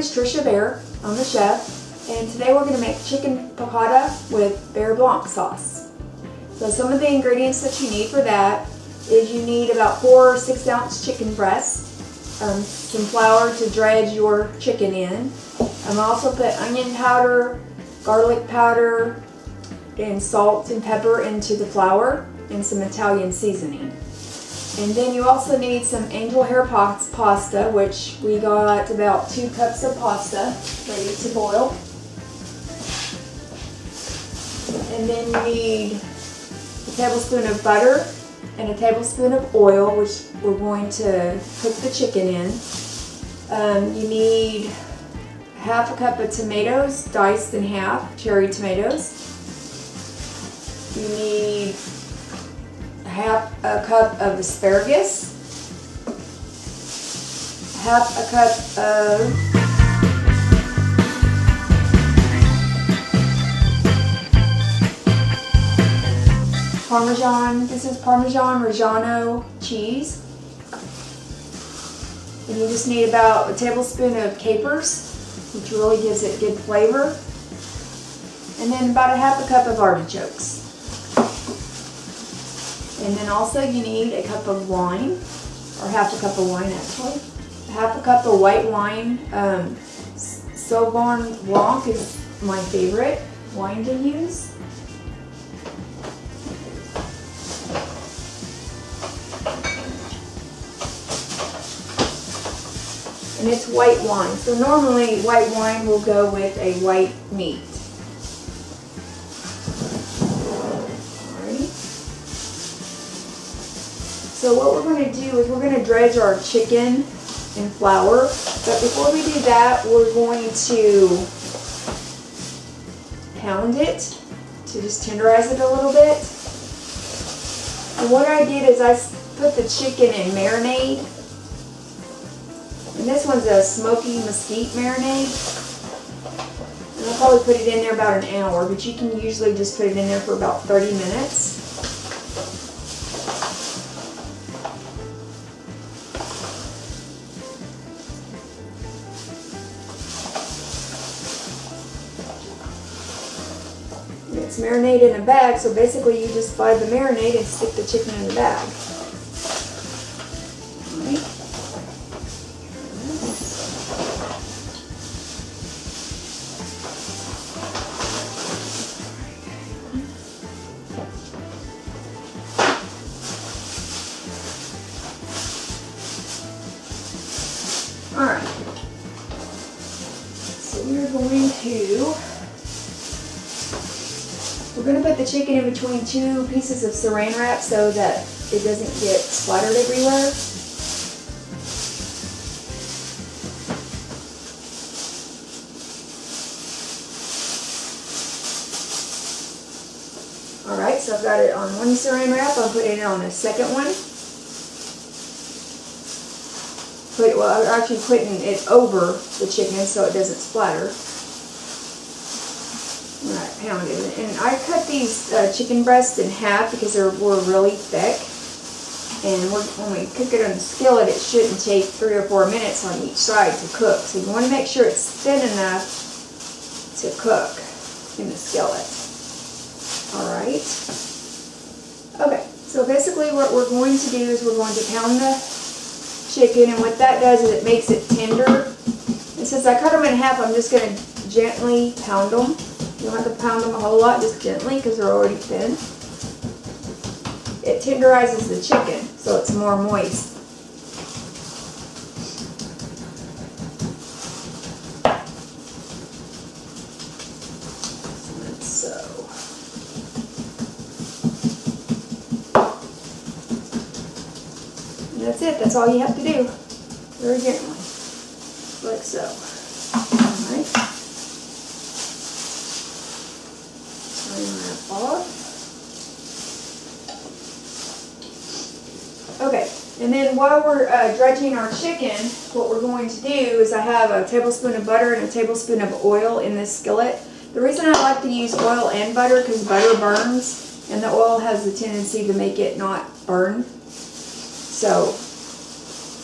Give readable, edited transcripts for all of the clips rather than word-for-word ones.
is Tricia Bear. I'm the chef, and today we're going to make chicken piccata with beurre blanc sauce. So some of the ingredients that you need for that is you need about 4 6-ounce chicken breasts, some flour to dredge your chicken in. Also put onion powder, garlic powder, and salt and pepper into the flour, and some Italian seasoning. And then you also need some angel hair pasta, which we got about 2 cups of pasta ready to boil. And then you need a tablespoon of butter and a tablespoon of oil, which we're going to cook the chicken in. You need half a cup of tomatoes, diced in half, cherry tomatoes. You need half a cup of asparagus, half a cup of Parmesan. This is Parmesan Reggiano cheese. And you just need about a tablespoon of capers, which really gives it good flavor. And then about a half a cup of artichokes. And then also you need a cup of wine, or half a cup of wine actually. Half a cup of white wine. Sauvignon Blanc is my favorite wine to use. And it's white wine. So normally white wine will go with a white meat. So what we're going to do is we're going to dredge our chicken in flour. But before we do that, we're going to pound it to just tenderize it a little bit. And what I did is I put the chicken in marinade. And this one's a smoky mesquite marinade. And I'll probably put it in there about an hour, but you can usually just put it in there for about 30 minutes. It's marinated in a bag, so basically you just buy the marinade and stick the chicken in the bag. Alright, so we're going to put the chicken in between 2 pieces of saran wrap so that it doesn't get splattered everywhere. Alright, so I've got it on 1 saran wrap. I'm putting it on the second one. Well, I'm actually putting it over the chicken so it doesn't splatter. Alright, pounded it. And I cut these chicken breasts in half because they were really thick. And when we cook it on the skillet, it shouldn't take 3 or 4 minutes on each side to cook. So you want to make sure it's thin enough to cook in the skillet. Alright. Okay, so basically what we're going to do is we're going to pound the chicken, and what that does is it makes it tender. And since I cut them in half, I'm just going to gently pound them. You don't have to pound them a whole lot, just gently because they're already thin. It tenderizes the chicken so it's more moist. And that's it. That's all you have to do. Very gently. Like so. Alright. Turn that off. Okay. And then while we're dredging our chicken, what we're going to do is I have a tablespoon of butter and a tablespoon of oil in this skillet. The reason I like to use oil and butter because butter burns and the oil has the tendency to make it not burn. So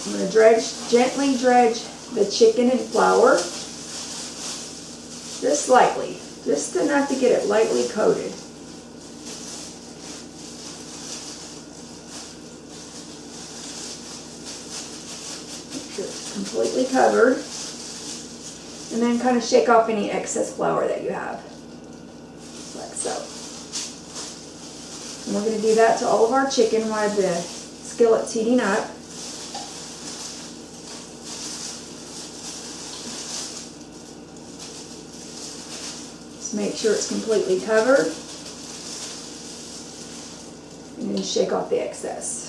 I'm going to gently dredge the chicken in flour. just lightly, just enough to get it lightly coated. Make sure it's completely covered, and then kind of shake off any excess flour that you have, like so. And we're going to do that to all of our chicken while the skillet's heating up. Make sure it's completely covered, and then shake off the excess.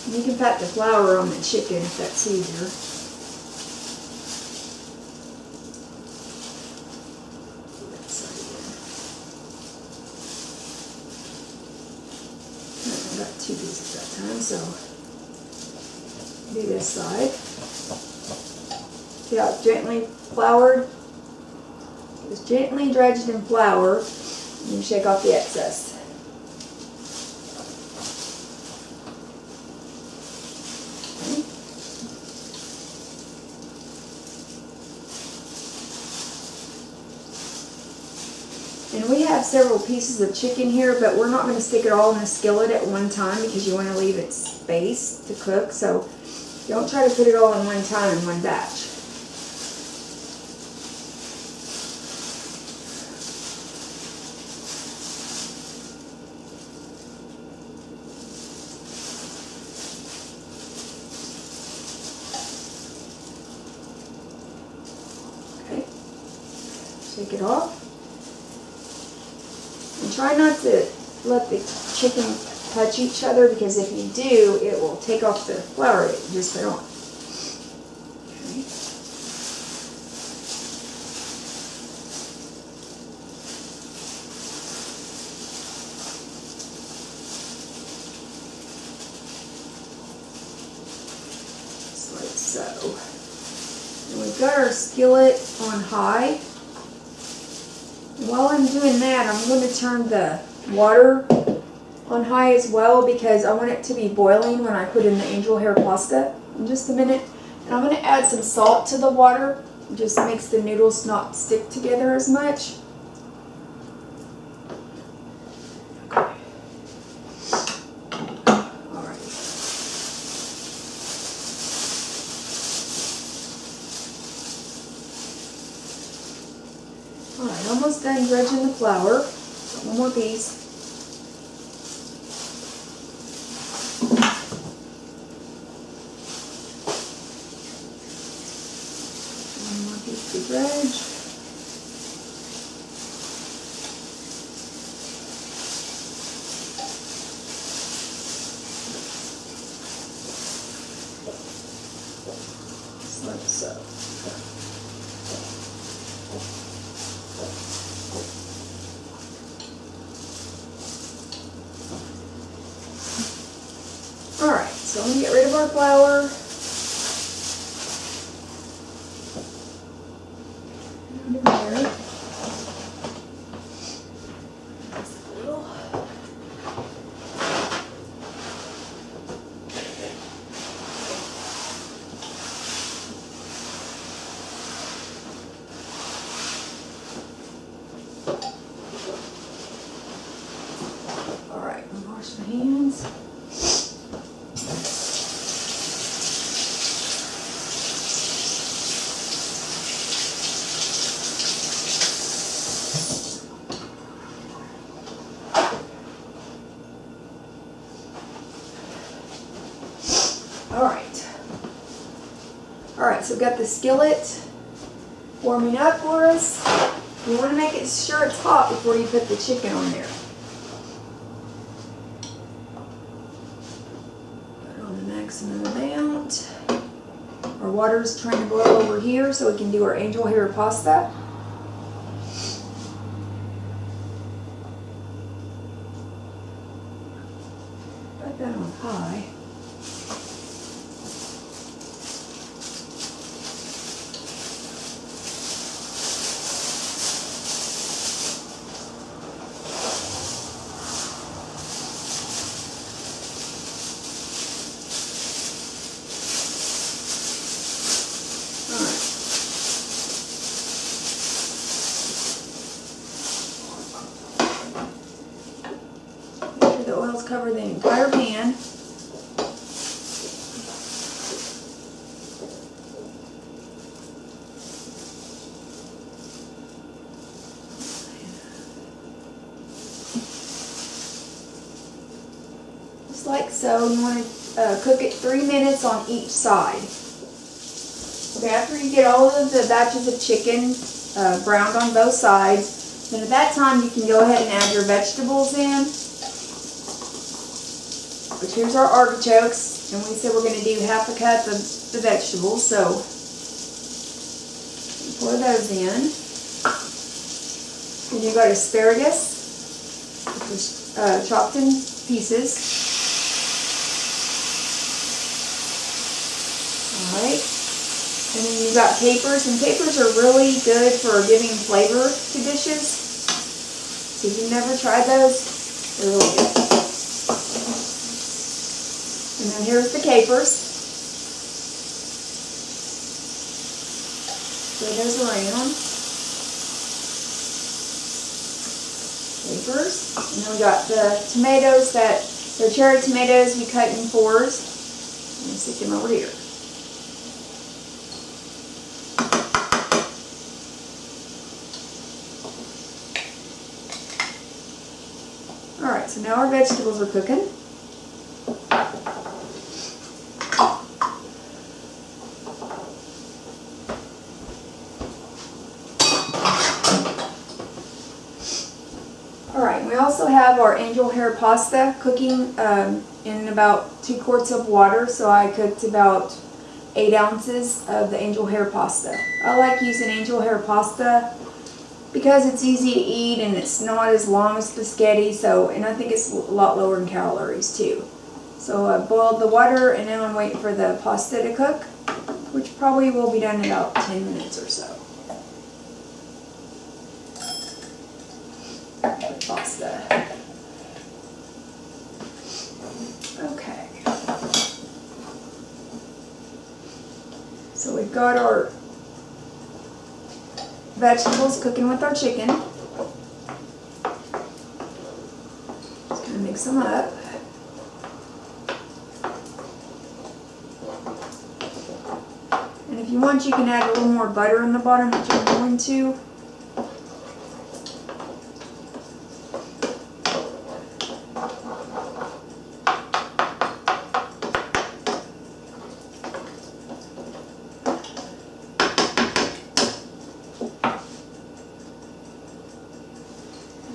And you can pat the flour on the chicken if that's easier. Two pieces that time, so do this side. See how it's gently floured? It's gently dredged in flour, and you shake off the excess. And we have several pieces of chicken here, but we're not going to stick it all in the skillet at one time because you want to leave it space to cook. So don't try to put it all in one time in one batch. Okay, shake it off. And try not to let the chicken touch each other, because if you do, it will take off the flour that you just put on. Okay. Just like so. And we've got our skillet on high. While I'm doing that, I'm going to turn the water on high as well, because I want it to be boiling when I put in the angel hair pasta in just a minute. And I'm going to add some salt to the water. It just makes the noodles not stick together as much. Okay. Alright. Alright, almost done dredging the flour. Got one more piece. One more piece to dredge. Just like so. Alright, so I'm going to get rid of our flour. Under there. Just a little. Alright, I'll wash my hands. Alright, so we've got the skillet warming up for us. You want to make it sure it's hot before you put the chicken on there. Put on the maximum amount. Our water's trying to boil over here so we can do our angel hair pasta. Put that on high. the oils cover the entire pan. Just like so. You want to cook it 3 minutes on each side. Okay, after you get all of the batches of chicken browned on both sides, then at that time you can go ahead and add your vegetables in. Which here's our artichokes, and we said we're going to do half a cup of the vegetables, so pour those in. Then you got asparagus, which is chopped in pieces. Alright. And then you got capers, and capers are really good for giving flavor to dishes. So if you've never tried those, they're really good. And then here's the capers. Spread those around. Capers. And then we got the tomatoes they're cherry tomatoes we cut in 4s. I'm going to stick them over here. Alright, so now our vegetables are cooking. Alright, we also have our angel hair pasta cooking in about 2 quarts of water, so I cooked about 8 ounces of the angel hair pasta. I like using angel hair pasta because it's easy to eat and it's not as long as spaghetti, and I think it's a lot lower in calories too. So I boiled the water and now I'm waiting for the pasta to cook, which probably will be done in about 10 minutes or so. Pasta. Okay. So we've got our vegetables cooking with our chicken. Just gonna mix them up. And if you want, you can add a little more butter in the bottom, which I'm going to.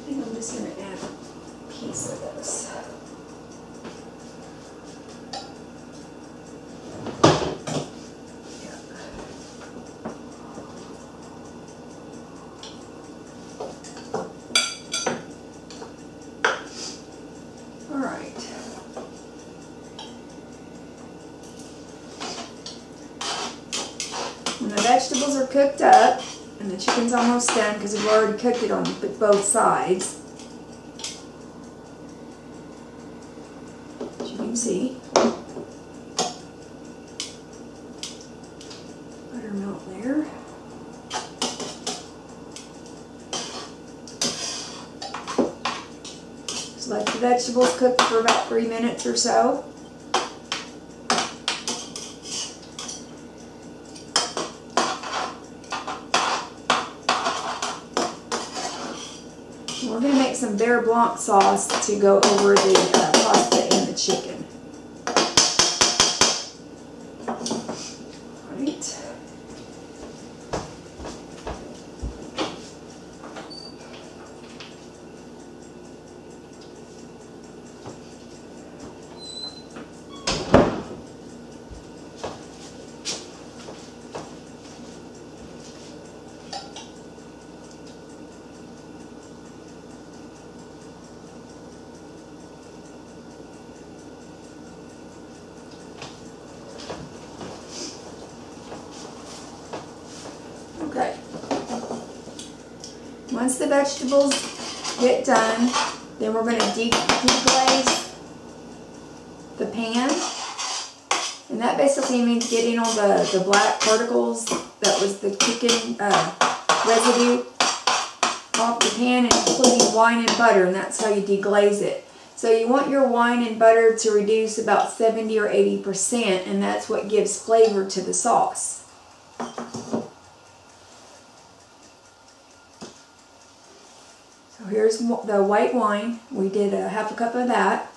I'm just going to add a piece of this. Yeah. All right. When the vegetables are cooked up, and the chicken's almost done because we've already cooked it on both sides. As you can see. Buttermilk there. Just let the vegetables cook for about 3 minutes or so. We're going to make some beurre blanc sauce to go over the pasta and the chicken. Right. Okay. Once the vegetables get done, then we're going to deglaze the pan. And that basically means getting all the black particles that was the chicken residue off the pan, and including wine and butter, and that's how you deglaze it. So you want your wine and butter to reduce about 70 or 80%, and that's what gives flavor to the sauce. So here's the white wine. We did a half a cup of that.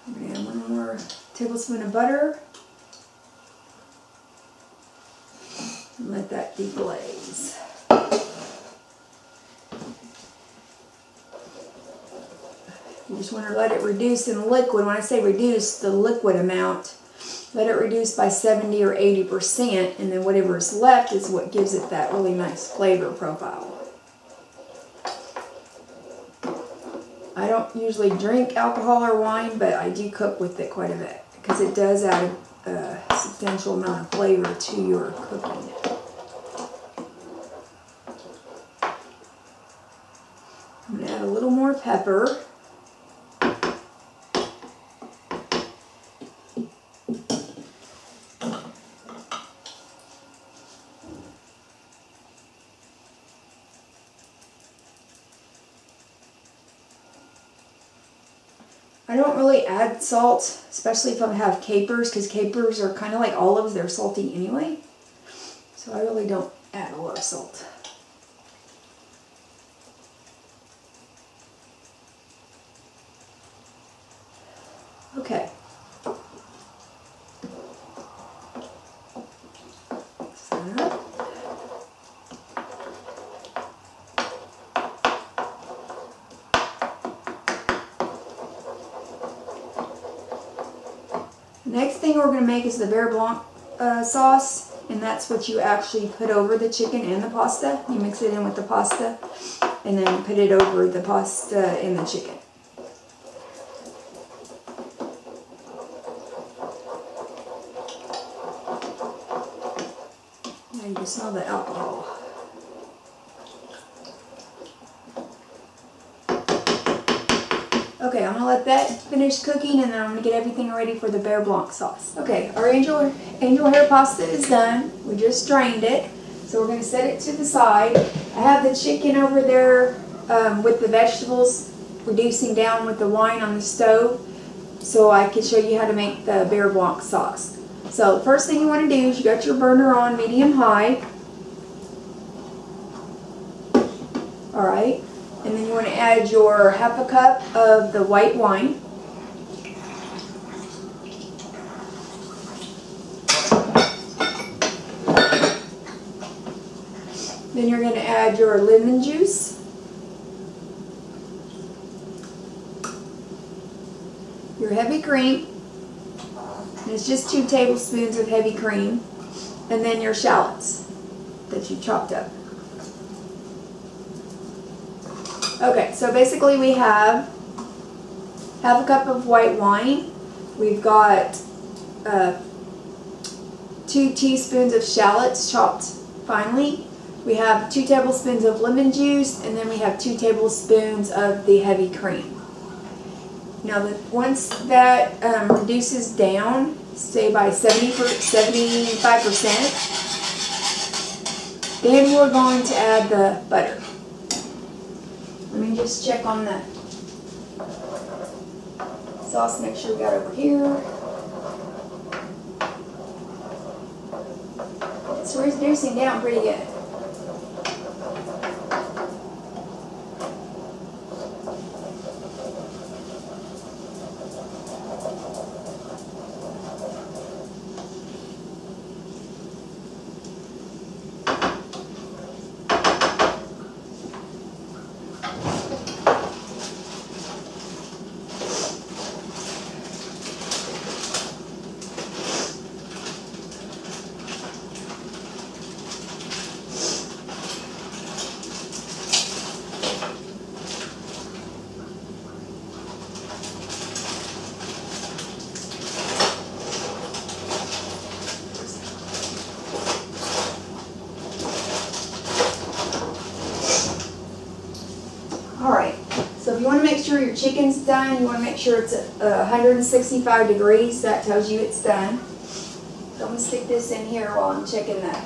And 1 more tablespoon of butter. And let that deglaze. You just want to let it reduce in liquid. When I say reduce, the liquid amount, let it reduce by 70 or 80%, and then whatever is left is what gives it that really nice flavor profile. I don't usually drink alcohol or wine, but I do cook with it quite a bit because it does add a substantial amount of flavor to your cooking. I'm going to add a little more pepper. I don't really add salt, especially if I have capers, because capers are kind of like olives, they're salty anyway. So I really don't add a lot of salt. Okay. Next thing we're going to make is the Beurre Blanc sauce, and that's what you actually put over the chicken and the pasta. You mix it in with the pasta, and then put it over the pasta and the chicken. Now you can smell the alcohol. Okay, I'm going to let that finish cooking, and then I'm going to get everything ready for the Beurre Blanc sauce. Okay, our angel hair pasta is done. We just drained it, so we're going to set it to the side. I have the chicken over there with the vegetables reducing down with the wine on the stove, so I can show you how to make the Beurre Blanc sauce. So the first thing you want to do is you got your burner on medium-high. Alright. And then you want to add your half a cup of the white wine. Then you're going to add your lemon juice. Your heavy cream. And it's just 2 tablespoons of heavy cream. And then your shallots that you chopped up. Okay, so basically we have half a cup of white wine. We've got 2 teaspoons of shallots chopped finely. We have 2 tablespoons of lemon juice, and then we have 2 tablespoons of the heavy cream. Now, once that reduces down, say by 75%, then we're going to add the butter. Let me just check on the sauce, make sure we got it over here. It's reducing down pretty good. Alright, so if you want to make sure your chicken's done, you want to make sure it's at 165 degrees. That tells you it's done. So I'm going to stick this in here while I'm checking that.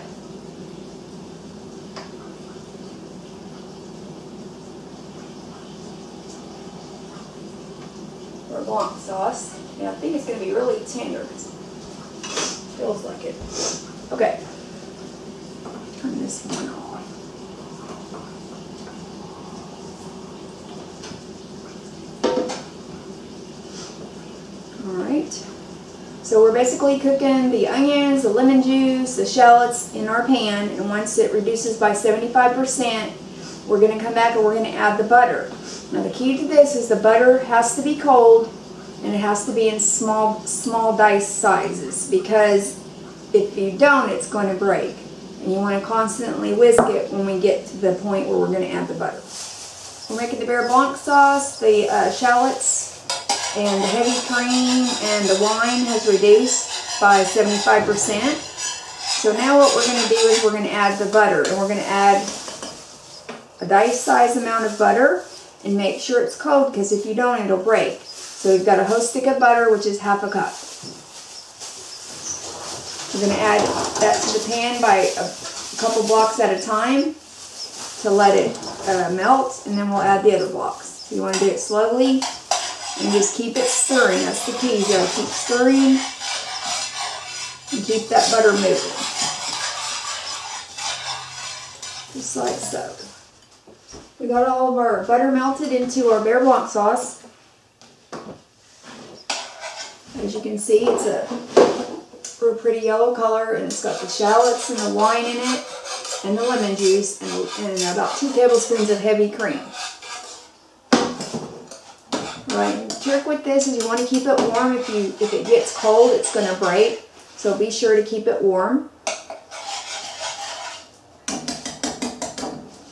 blanc sauce. And I think it's going to be really tender. Feels like it. Okay. Turn this one on. Alright. So we're basically cooking the onions, the lemon juice, the shallots in our pan, and once it reduces by 75%, we're going to come back and we're going to add the butter. Now the key to this is the butter has to be cold and it has to be in small dice sizes, because if you don't, it's going to break. And you want to constantly whisk it when we get to the point where we're going to add the butter. We're making the beurre blanc sauce, the shallots, and the heavy cream and the wine has reduced by 75%. So now what we're going to do is we're going to add the butter, and we're going to add a dice size amount of butter and make sure it's cold, because if you don't, it'll break. So we've got a whole stick of butter, which is half a cup. We're going to add that to the pan by a couple blocks at a time to let it melt, and then we'll add the other blocks. So you want to do it slowly and just keep it stirring. That's the key. You got to keep stirring and keep that butter moving. Just like so. We got all of our butter melted into our beurre blanc sauce. As you can see, it's a real pretty yellow color, and it's got the shallots and the wine in it, and the lemon juice, and about 2 tablespoons of heavy cream. Right, the trick with this is you want to keep it warm. If it gets cold, it's going to break. So be sure to keep it warm.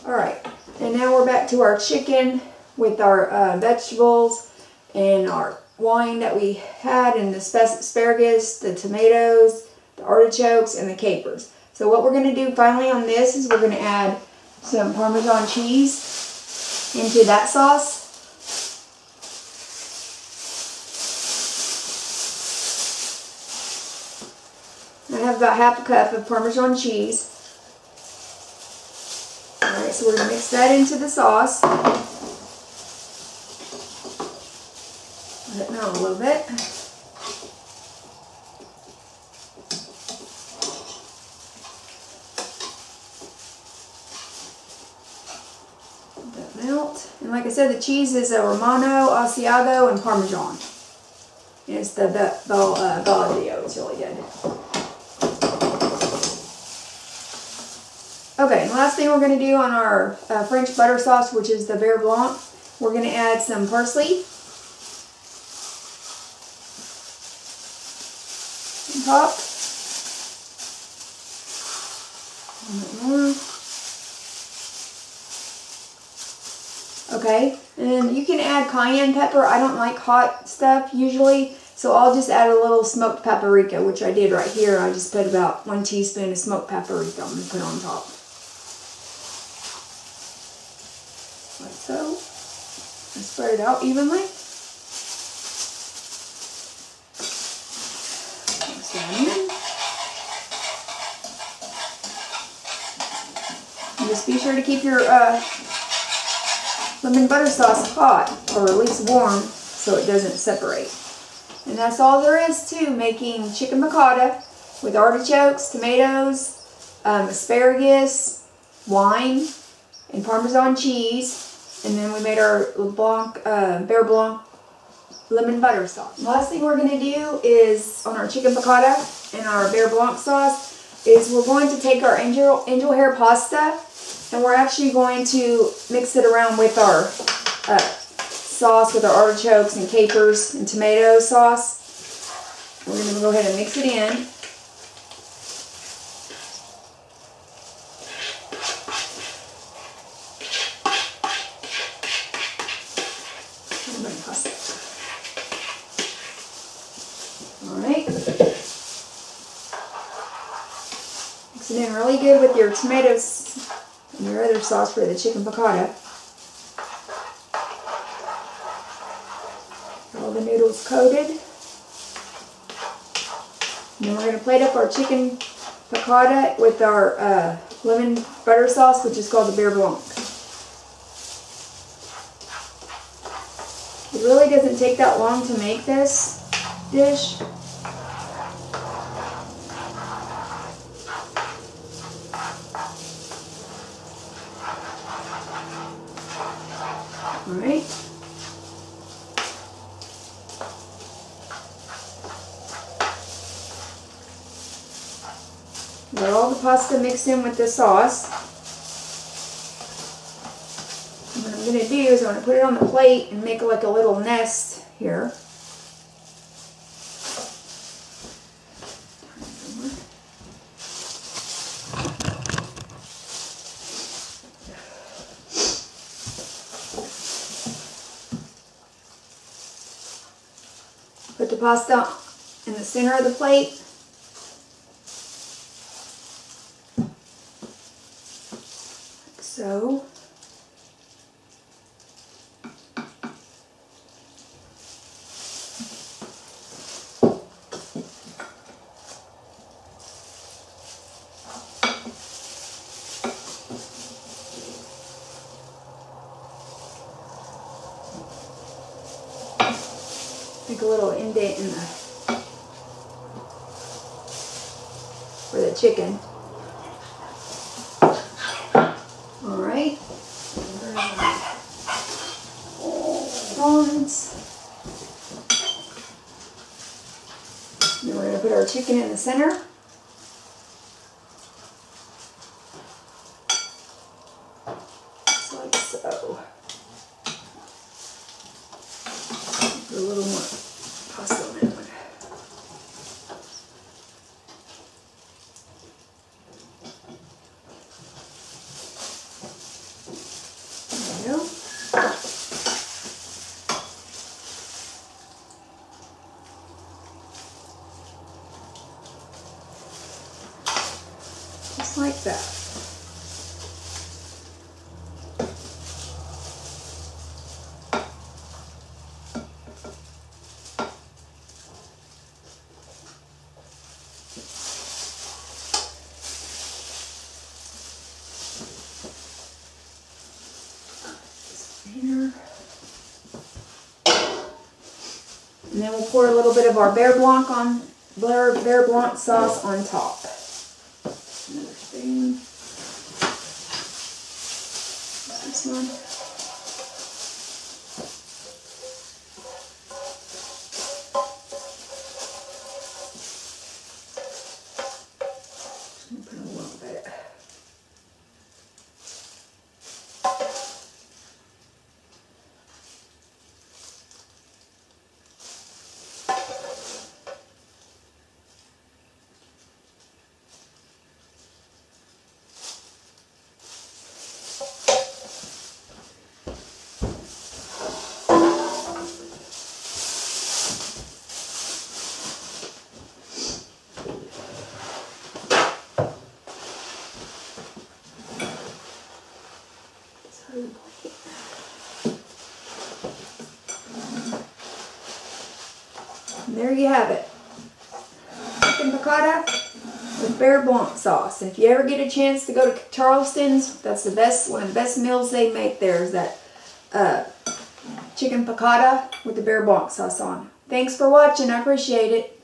Alright, and now we're back to our chicken with our vegetables and our wine that we had, and the asparagus, the tomatoes, the artichokes, and the capers. So what we're going to do finally on this is we're going to add some Parmesan cheese into that sauce. I have about half a cup of Parmesan cheese. Alright, so we're going to mix that into the sauce. Let it melt a little bit. Let that melt. And like I said, the cheese is a Romano, Asiago, and Parmesan. And it's the Bellagio. It's really good. Okay, and the last thing we're going to do on our French butter sauce, which is the beurre blanc, we're going to add some parsley on top. A little bit more. Okay, and you can add cayenne pepper. I don't like hot stuff usually, so I'll just add a little smoked paprika, which I did right here. I just put about 1 teaspoon of smoked paprika I'm going to put on top. Like so. And spread it out evenly. Mix that in. And just be sure to keep your lemon butter sauce hot, or at least warm, so it doesn't separate. And that's all there is to making chicken piccata with artichokes, tomatoes, asparagus, wine, and Parmesan cheese. And then we made our beurre blanc lemon butter sauce. The last thing we're going to do is, on our chicken piccata and our beurre blanc sauce, is we're going to take our angel hair pasta, and we're actually going to mix it around with our sauce, with our artichokes and capers and tomato sauce. We're going to go ahead and mix it in. Alright. Mix it in really good with your tomatoes and your other sauce for the chicken piccata. All the noodles coated. And then we're going to plate up our chicken piccata with our lemon butter sauce, which is called the beurre blanc. It really doesn't take that long to make this dish. All right. Got all the pasta mixed in with the sauce. And what I'm going to do is I'm going to put it on the plate and make like a little nest here. Put the pasta in the center of the plate. Like so. Make a little indent in the for the chicken. All right. Prawns. Then we're going to put our chicken in the center. Just like so. Put a little more pasta on that one. There we go. Just like that. Here. And then we'll pour a little bit of our beurre blanc sauce on top. Another spoon. This one. Just gonna put a little bit. And there you have it. Chicken piccata with beurre blanc sauce. And if you ever get a chance to go to Charleston's, that's the best, one of the best meals they make there is that chicken piccata with the beurre blanc sauce on. Thanks for watching. I appreciate it.